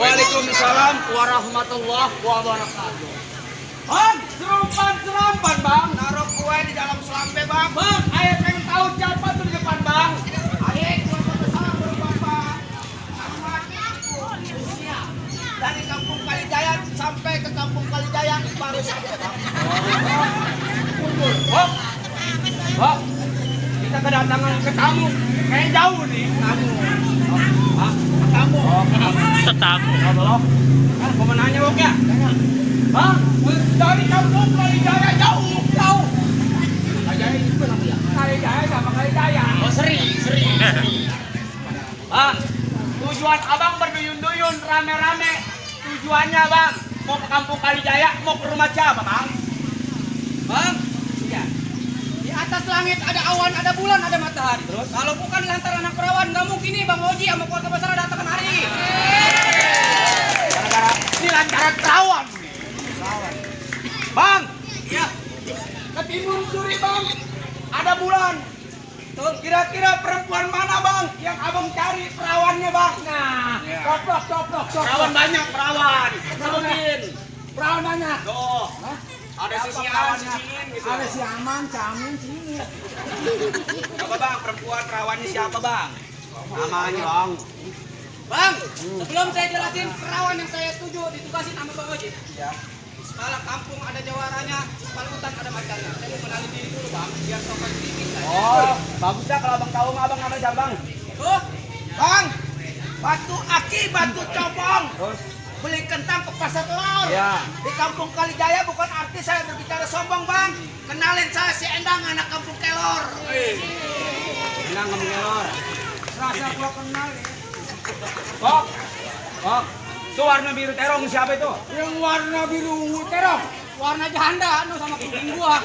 Waalaikumsalam warahmatullahi wabarakatuh. Bang, serempan bang, naruh kue di dalam selampe bang. Bang, ayah pengen tahu siapa tuh di depan bang. Ayah keluarga besar berbapak dari Kampung Kalijaya sampai ke Kampung Kalijaya baru sampai bang. Bang, bang, kita kedatangan ke tamu, kayak jauh nih tamu. Tamu. Tetamu. Halo. Kan mau nanya bok ya? Bang, dari Kampung Kalijaya jauh. Kalijaya itu apa ya? Kalijaya sama Kalijaya. Oh, sering. Bang, tujuan abang berduyun-duyun rame-rame. Tujuannya bang, mau ke Kampung Kalijaya, mau ke rumah siapa bang? Bang, iya. Di atas langit ada awan, ada bulan, ada matahari. Terus? Kalau bukan lantaran anak perawan, nggak mungkin nih Bang Oji sama keluarga besar datang kemari. Gara-gara ini lantaran perawan. Bang, ya. Ke timur suri bang, ada bulan. Tuh, kira-kira perempuan mana bang yang abang cari perawannya bang? Nah, coplok. Perawan banyak, perawan. Sebutin. Perawan banyak. Tuh. Hah? Ada si Sian, gitu. Ada si Aman, Camin, sini. Apa bang, perempuan perawannya siapa bang? Namanya bang. Bang, sebelum saya jelasin perawan yang saya tuju ditugasin sama Bang Oji. Ya. Di sekolah kampung ada jawaranya, di sekolah hutan ada macannya. Saya mau kenalin diri dulu bang, biar sopan sedikit. Oh, bagus dah kalau abang tahu mah abang nama siapa bang? Tuh, bang, batu aki, batu cobong. Terus? Beli kentang ke pasar telur. Ya. Di Kampung Kalijaya bukan artis saya berbicara sombong bang. Kenalin saya si Endang anak Kampung Kelor. Endang Kampung Kelor. Rasa gua kenal ya. Bok. Itu warna biru terong siapa itu? Yang warna biru terong. Warna janda sama kuping gua.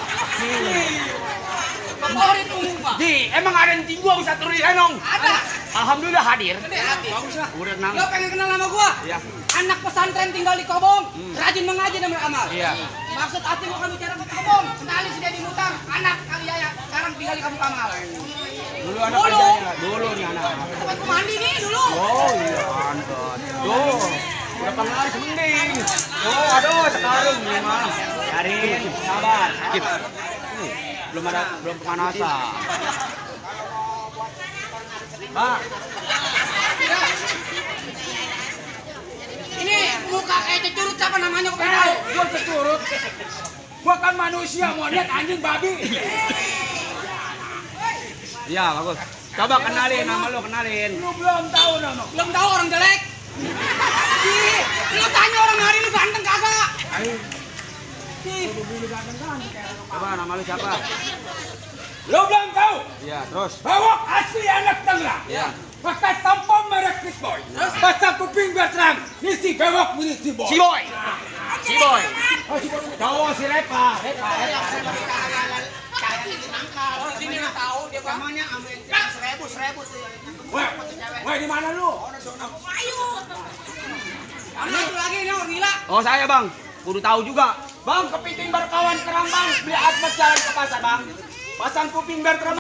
Favorit umum pak. Emang ada yang tinggi gua bisa turun di senong? Ada. Alhamdulillah hadir. Gede hati. Bagus lah. Udah tenang. Lo pengen kenal sama gua? Iya. Anak pesantren tinggal di Kobong, rajin mengaji dan beramal. Iya. Maksud hati gua kan bicara ke Kobong. Kenalin si Dedi Mutar, anak Kalijaya. Sekarang tinggal di Kampung Kamal. Dulu anak Kalijaya. Dulu nih anak. Tempat mandi nih dulu. Oh iya mantap. Tuh. Udah pengaruh semending. Oh aduh sekarang nih mah. Cariin, sabar. Belum pemanasan. Pak. Ini muka kayak cecurut siapa namanya kok tahu? Gua cecurut. Gua kan manusia, mau lihat anjing babi. Iya, bagus. Coba kenalin nama lu, kenalin. Lu belum tahu nama. Belum tahu orang jelek. Lu tanya orang hari lu ganteng kagak? Coba nama lu siapa? Lu belum tahu? Iya, terus. Bawok asli anak Tangerang. Iya. Pakai tampon merek Fit Boy. Terus pasang kuping berterang. Ini si Bawok milik si Boy. Si Boy. Oh, si Boy. Cowok si Repa. Sini nggak tahu dia namanya ambil 1000 tuh. Wah, di mana lu? Ayo. Mana itu lagi ini orang gila? Oh, saya, Bang. Kudu tahu juga. Bang, kepiting berkawan kerang, Bang. Beli asbes jalan ke pasar, Bang. Pasang kuping berterang.